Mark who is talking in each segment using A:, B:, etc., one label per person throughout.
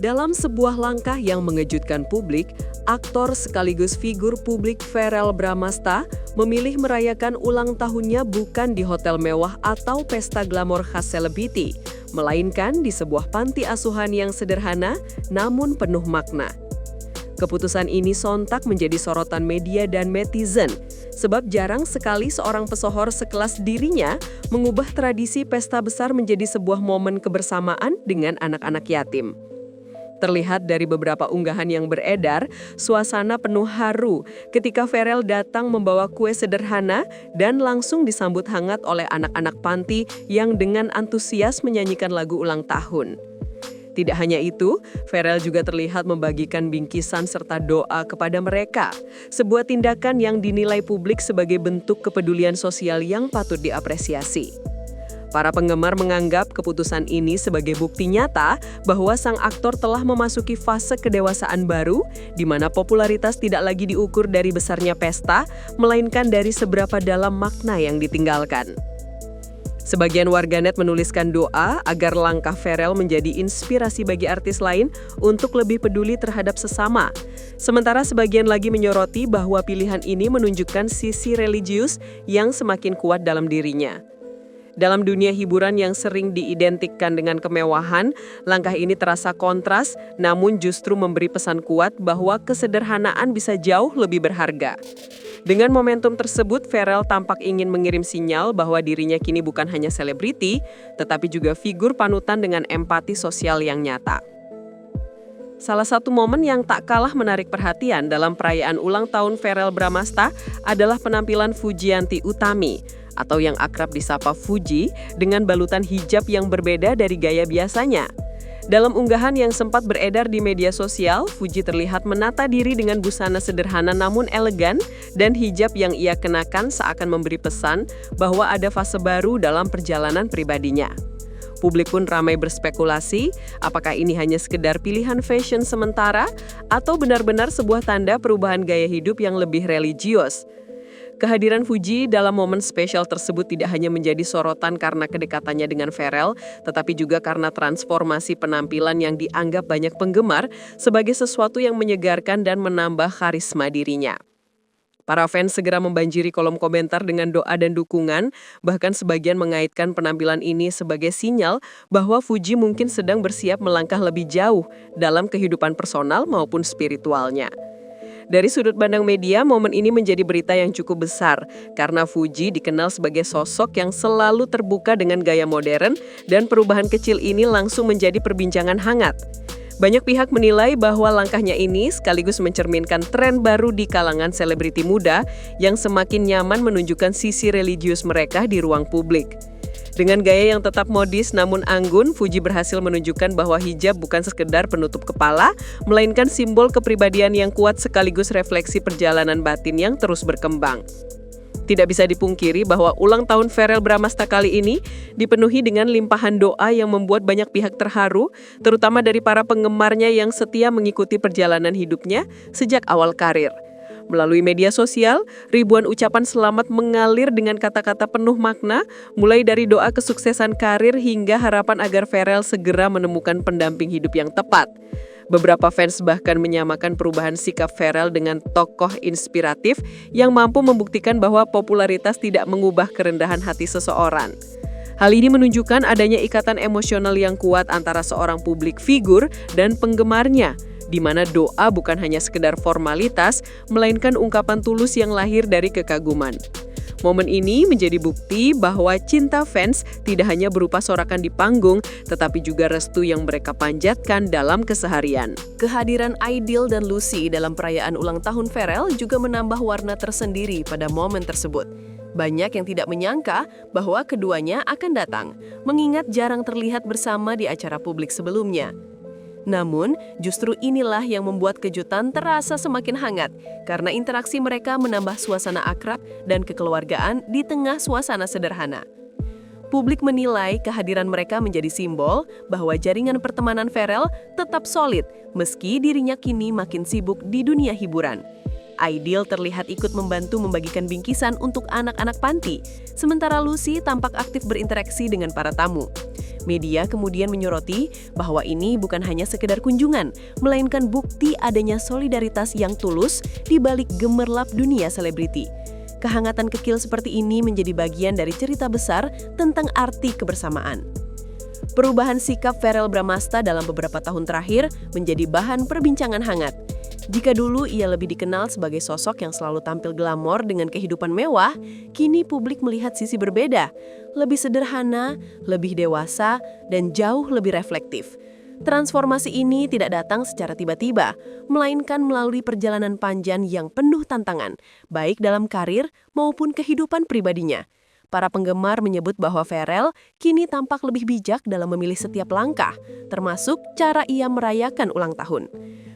A: Dalam sebuah langkah yang mengejutkan publik, aktor sekaligus figur publik Verrell Bramasta memilih merayakan ulang tahunnya bukan di hotel mewah atau pesta glamor khas selebriti, melainkan di sebuah panti asuhan yang sederhana namun penuh makna. Keputusan ini sontak menjadi sorotan media dan netizen, sebab jarang sekali seorang pesohor sekelas dirinya mengubah tradisi pesta besar menjadi sebuah momen kebersamaan dengan anak-anak yatim. Terlihat dari beberapa unggahan yang beredar, suasana penuh haru ketika Verrell datang membawa kue sederhana dan langsung disambut hangat oleh anak-anak panti yang dengan antusias menyanyikan lagu ulang tahun. Tidak hanya itu, Verrell juga terlihat membagikan bingkisan serta doa kepada mereka, sebuah tindakan yang dinilai publik sebagai bentuk kepedulian sosial yang patut diapresiasi. Para penggemar menganggap keputusan ini sebagai bukti nyata bahwa sang aktor telah memasuki fase kedewasaan baru, di mana popularitas tidak lagi diukur dari besarnya pesta, melainkan dari seberapa dalam makna yang ditinggalkan. Sebagian warganet menuliskan doa agar langkah Verrell menjadi inspirasi bagi artis lain untuk lebih peduli terhadap sesama. Sementara sebagian lagi menyoroti bahwa pilihan ini menunjukkan sisi religius yang semakin kuat dalam dirinya. Dalam dunia hiburan yang sering diidentikan dengan kemewahan, langkah ini terasa kontras, namun justru memberi pesan kuat bahwa kesederhanaan bisa jauh lebih berharga. Dengan momentum tersebut, Verrell tampak ingin mengirim sinyal bahwa dirinya kini bukan hanya selebriti, tetapi juga figur panutan dengan empati sosial yang nyata. Salah satu momen yang tak kalah menarik perhatian dalam perayaan ulang tahun Verrell Bramasta adalah penampilan Fujianti Utami, atau yang akrab disapa Fuji, dengan balutan hijab yang berbeda dari gaya biasanya. Dalam unggahan yang sempat beredar di media sosial, Fuji terlihat menata diri dengan busana sederhana namun elegan dan hijab yang ia kenakan seakan memberi pesan bahwa ada fase baru dalam perjalanan pribadinya. Publik pun ramai berspekulasi, apakah ini hanya sekedar pilihan fashion sementara atau benar-benar sebuah tanda perubahan gaya hidup yang lebih religius. Kehadiran Fuji dalam momen spesial tersebut tidak hanya menjadi sorotan karena kedekatannya dengan Verrell, tetapi juga karena transformasi penampilan yang dianggap banyak penggemar sebagai sesuatu yang menyegarkan dan menambah karisma dirinya. Para fans segera membanjiri kolom komentar dengan doa dan dukungan, bahkan sebagian mengaitkan penampilan ini sebagai sinyal bahwa Fuji mungkin sedang bersiap melangkah lebih jauh dalam kehidupan personal maupun spiritualnya. Dari sudut pandang media, momen ini menjadi berita yang cukup besar karena Fuji dikenal sebagai sosok yang selalu terbuka dengan gaya modern dan perubahan kecil ini langsung menjadi perbincangan hangat. Banyak pihak menilai bahwa langkahnya ini sekaligus mencerminkan tren baru di kalangan selebriti muda yang semakin nyaman menunjukkan sisi religius mereka di ruang publik. Dengan gaya yang tetap modis namun anggun, Fuji berhasil menunjukkan bahwa hijab bukan sekedar penutup kepala, melainkan simbol kepribadian yang kuat sekaligus refleksi perjalanan batin yang terus berkembang. Tidak bisa dipungkiri bahwa ulang tahun Verrell Bramasta kali ini dipenuhi dengan limpahan doa yang membuat banyak pihak terharu, terutama dari para penggemarnya yang setia mengikuti perjalanan hidupnya sejak awal karir. Melalui media sosial, ribuan ucapan selamat mengalir dengan kata-kata penuh makna, mulai dari doa kesuksesan karir hingga harapan agar Verrell segera menemukan pendamping hidup yang tepat. Beberapa fans bahkan menyamakan perubahan sikap Verrell dengan tokoh inspiratif yang mampu membuktikan bahwa popularitas tidak mengubah kerendahan hati seseorang. Hal ini menunjukkan adanya ikatan emosional yang kuat antara seorang publik figur dan penggemarnya, di mana doa bukan hanya sekedar formalitas, melainkan ungkapan tulus yang lahir dari kekaguman. Momen ini menjadi bukti bahwa cinta fans tidak hanya berupa sorakan di panggung, tetapi juga restu yang mereka panjatkan dalam keseharian. Kehadiran Aidil dan Lucy dalam perayaan ulang tahun Verrell juga menambah warna tersendiri pada momen tersebut. Banyak yang tidak menyangka bahwa keduanya akan datang, mengingat jarang terlihat bersama di acara publik sebelumnya. Namun, justru inilah yang membuat kejutan terasa semakin hangat karena interaksi mereka menambah suasana akrab dan kekeluargaan di tengah suasana sederhana. Publik menilai kehadiran mereka menjadi simbol bahwa jaringan pertemanan Verrell tetap solid meski dirinya kini makin sibuk di dunia hiburan.
B: Aidil terlihat ikut membantu membagikan bingkisan untuk anak-anak panti, sementara Lucy tampak aktif berinteraksi dengan para tamu. Media kemudian menyoroti bahwa ini bukan hanya sekedar kunjungan, melainkan bukti adanya solidaritas yang tulus di balik gemerlap dunia selebriti. Kehangatan kecil seperti ini menjadi bagian dari cerita besar tentang arti kebersamaan. Perubahan sikap Verrell Bramasta dalam beberapa tahun terakhir menjadi bahan perbincangan hangat. Jika dulu ia lebih dikenal sebagai sosok yang selalu tampil glamor dengan kehidupan mewah, kini publik melihat sisi berbeda, lebih sederhana, lebih dewasa, dan jauh lebih reflektif. Transformasi ini tidak datang secara tiba-tiba, melainkan melalui perjalanan panjang yang penuh tantangan, baik dalam karir maupun kehidupan pribadinya. Para penggemar menyebut bahwa Verrell kini tampak lebih bijak dalam memilih setiap langkah, termasuk cara ia merayakan ulang tahun.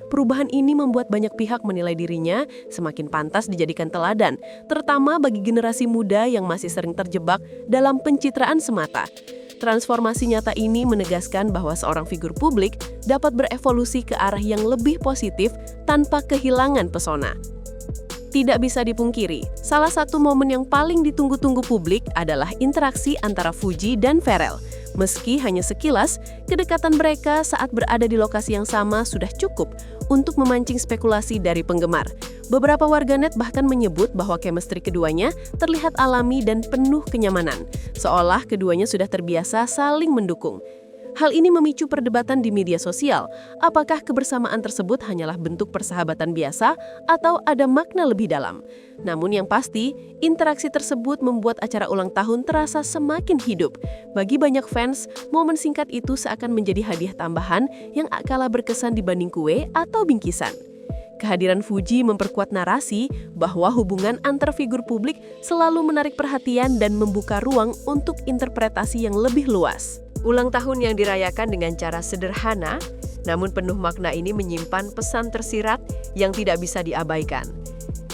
B: Perubahan ini membuat banyak pihak menilai dirinya semakin pantas dijadikan teladan, terutama bagi generasi muda yang masih sering terjebak dalam pencitraan semata. Transformasi nyata ini menegaskan bahwa seorang figur publik dapat berevolusi ke arah yang lebih positif tanpa kehilangan pesona. Tidak bisa dipungkiri, salah satu momen yang paling ditunggu-tunggu publik adalah interaksi antara Fuji dan Verrell. Meski hanya sekilas, kedekatan mereka saat berada di lokasi yang sama sudah cukup untuk memancing spekulasi dari penggemar. Beberapa warganet bahkan menyebut bahwa chemistry keduanya terlihat alami dan penuh kenyamanan, seolah keduanya sudah terbiasa saling mendukung. Hal ini memicu perdebatan di media sosial. Apakah kebersamaan tersebut hanyalah bentuk persahabatan biasa atau ada makna lebih dalam? Namun yang pasti, interaksi tersebut membuat acara ulang tahun terasa semakin hidup. Bagi banyak fans, momen singkat itu seakan menjadi hadiah tambahan yang tak kalah berkesan dibanding kue atau bingkisan. Kehadiran Fuji memperkuat narasi bahwa hubungan antar figur publik selalu menarik perhatian dan membuka ruang untuk interpretasi yang lebih luas. Ulang tahun yang dirayakan dengan cara sederhana, namun penuh makna ini menyimpan pesan tersirat yang tidak bisa diabaikan.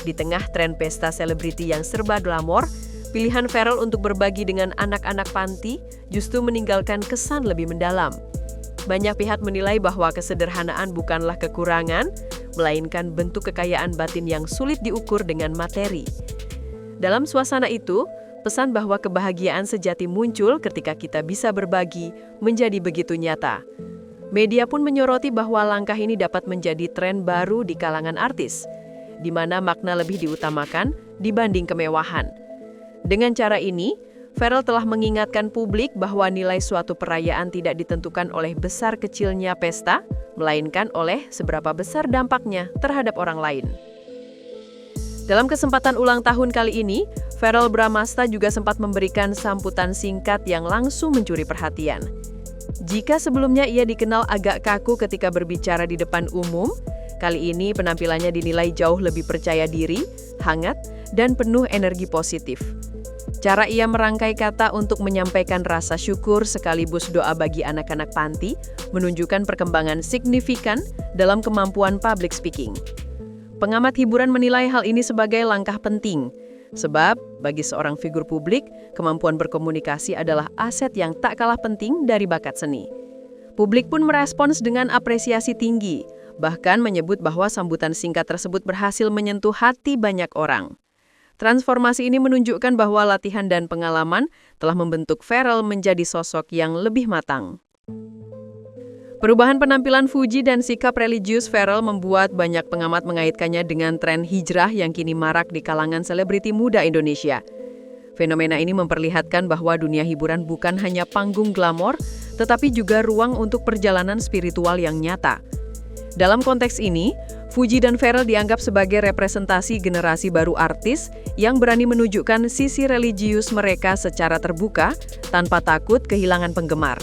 B: Di tengah tren pesta selebriti yang serba glamor, pilihan Verrell untuk berbagi dengan anak-anak panti justru meninggalkan kesan lebih mendalam. Banyak pihak menilai bahwa kesederhanaan bukanlah kekurangan, melainkan bentuk kekayaan batin yang sulit diukur dengan materi. Dalam suasana itu, pesan bahwa kebahagiaan sejati muncul ketika kita bisa berbagi menjadi begitu nyata. Media pun menyoroti bahwa langkah ini dapat menjadi tren baru di kalangan artis, di mana makna lebih diutamakan dibanding kemewahan. Dengan cara ini, Verrell telah mengingatkan publik bahwa nilai suatu perayaan tidak ditentukan oleh besar kecilnya pesta, melainkan oleh seberapa besar dampaknya terhadap orang lain. Dalam kesempatan ulang tahun kali ini, Verrell Bramasta juga sempat memberikan sambutan singkat yang langsung mencuri perhatian. Jika sebelumnya ia dikenal agak kaku ketika berbicara di depan umum, kali ini penampilannya dinilai jauh lebih percaya diri, hangat, dan penuh energi positif. Cara ia merangkai kata untuk menyampaikan rasa syukur sekaligus doa bagi anak-anak panti menunjukkan perkembangan signifikan dalam kemampuan public speaking. Pengamat hiburan menilai hal ini sebagai langkah penting, sebab bagi seorang figur publik, kemampuan berkomunikasi adalah aset yang tak kalah penting dari bakat seni. Publik pun merespons dengan apresiasi tinggi, bahkan menyebut bahwa sambutan singkat tersebut berhasil menyentuh hati banyak orang. Transformasi ini menunjukkan bahwa latihan dan pengalaman telah membentuk Verrell menjadi sosok yang lebih matang. Perubahan penampilan Fuji dan sikap religius Verrell membuat banyak pengamat mengaitkannya dengan tren hijrah yang kini marak di kalangan selebriti muda Indonesia. Fenomena ini memperlihatkan bahwa dunia hiburan bukan hanya panggung glamor, tetapi juga ruang untuk perjalanan spiritual yang nyata. Dalam konteks ini, Fuji dan Verrell dianggap sebagai representasi generasi baru artis yang berani menunjukkan sisi religius mereka secara terbuka tanpa takut kehilangan penggemar.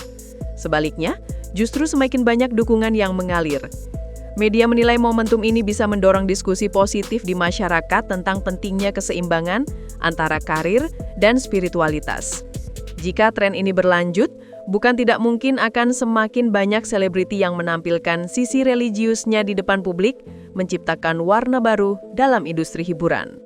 B: Sebaliknya, justru semakin banyak dukungan yang mengalir. Media menilai momentum ini bisa mendorong diskusi positif di masyarakat tentang pentingnya keseimbangan antara karir dan spiritualitas. Jika tren ini berlanjut, bukan tidak mungkin akan semakin banyak selebriti yang menampilkan sisi religiusnya di depan publik, menciptakan warna baru dalam industri hiburan.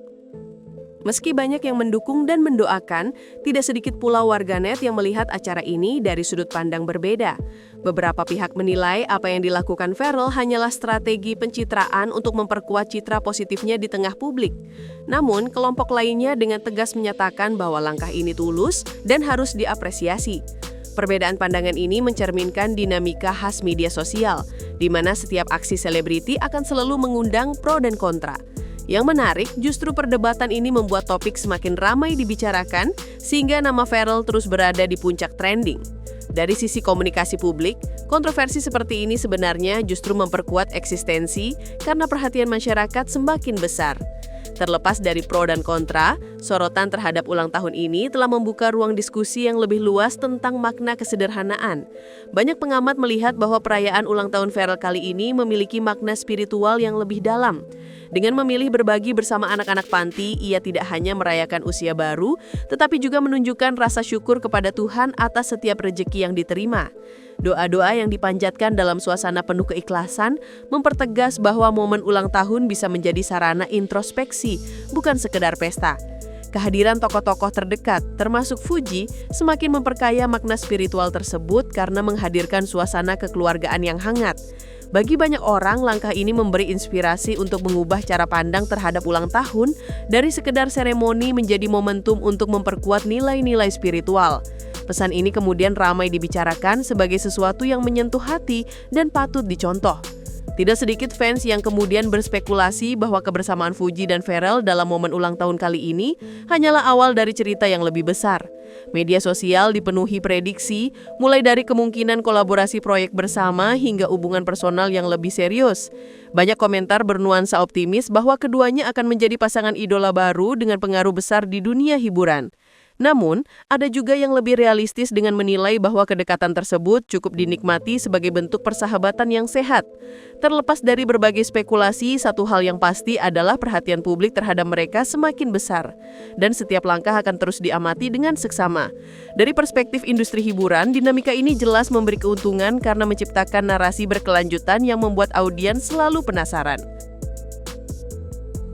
B: Meski banyak yang mendukung dan mendoakan, tidak sedikit pula warganet yang melihat acara ini dari sudut pandang berbeda. Beberapa pihak menilai apa yang dilakukan Ferrell hanyalah strategi pencitraan untuk memperkuat citra positifnya di tengah publik. Namun, kelompok lainnya dengan tegas menyatakan bahwa langkah ini tulus dan harus diapresiasi. Perbedaan pandangan ini mencerminkan dinamika khas media sosial, di mana setiap aksi selebriti akan selalu mengundang pro dan kontra. Yang menarik, justru perdebatan ini membuat topik semakin ramai dibicarakan, sehingga nama Ferrell terus berada di puncak trending. Dari sisi komunikasi publik, kontroversi seperti ini sebenarnya justru memperkuat eksistensi karena perhatian masyarakat semakin besar. Terlepas dari pro dan kontra, sorotan terhadap ulang tahun ini telah membuka ruang diskusi yang lebih luas tentang makna kesederhanaan. Banyak pengamat melihat bahwa perayaan ulang tahun Ferrell kali ini memiliki makna spiritual yang lebih dalam. Dengan memilih berbagi bersama anak-anak panti, ia tidak hanya merayakan usia baru, tetapi juga menunjukkan rasa syukur kepada Tuhan atas setiap rejeki yang diterima. Doa-doa yang dipanjatkan dalam suasana penuh keikhlasan mempertegas bahwa momen ulang tahun bisa menjadi sarana introspeksi, bukan sekedar pesta. Kehadiran tokoh-tokoh terdekat, termasuk Fuji, semakin memperkaya makna spiritual tersebut karena menghadirkan suasana kekeluargaan yang hangat. Bagi banyak orang, langkah ini memberi inspirasi untuk mengubah cara pandang terhadap ulang tahun dari sekedar seremoni menjadi momentum untuk memperkuat nilai-nilai spiritual. Pesan ini kemudian ramai dibicarakan sebagai sesuatu yang menyentuh hati dan patut dicontoh. Tidak sedikit fans yang kemudian berspekulasi bahwa kebersamaan Fuji dan Ferrell dalam momen ulang tahun kali ini hanyalah awal dari cerita yang lebih besar. Media sosial dipenuhi prediksi, mulai dari kemungkinan kolaborasi proyek bersama hingga hubungan personal yang lebih serius. Banyak komentar bernuansa optimis bahwa keduanya akan menjadi pasangan idola baru dengan pengaruh besar di dunia hiburan. Namun, ada juga yang lebih realistis dengan menilai bahwa kedekatan tersebut cukup dinikmati sebagai bentuk persahabatan yang sehat. Terlepas dari berbagai spekulasi, satu hal yang pasti adalah perhatian publik terhadap mereka semakin besar. Dan setiap langkah akan terus diamati dengan seksama. Dari perspektif industri hiburan, dinamika ini jelas memberi keuntungan karena menciptakan narasi berkelanjutan yang membuat audiens selalu penasaran.